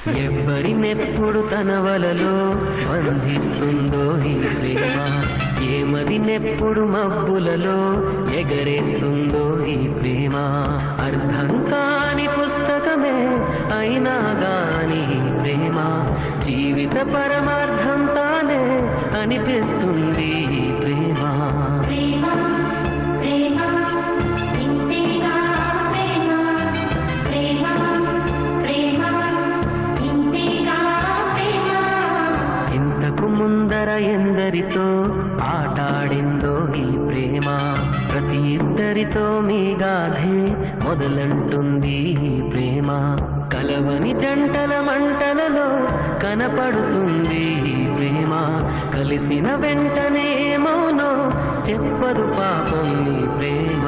ఎవ్వరినెప్పుడు తన వలలో బంధిస్తుందో ఈ ప్రేమ, ఏమదినెప్పుడు మబ్బులలో ఎగరేస్తుందో ఈ ప్రేమ. అర్థం కాని పుస్తకమే అయినా గాని ప్రేమ జీవిత పరమార్థం తానే అనిపిస్తుంది ఈ ప్రేమ. ఇంతకు ముందర ఎందరితో ఆటాడిందో ఈ ప్రేమ, ప్రతి ఇద్దరితో మీ గాథే మొదలంటుంది ఈ ప్రేమ. కలవని జంటల మంటలలో కనపడుతుంది ఈ ప్రేమ, కలిసిన వెంటనే మౌనో చెప్పదు పాపం ఈ ప్రేమ.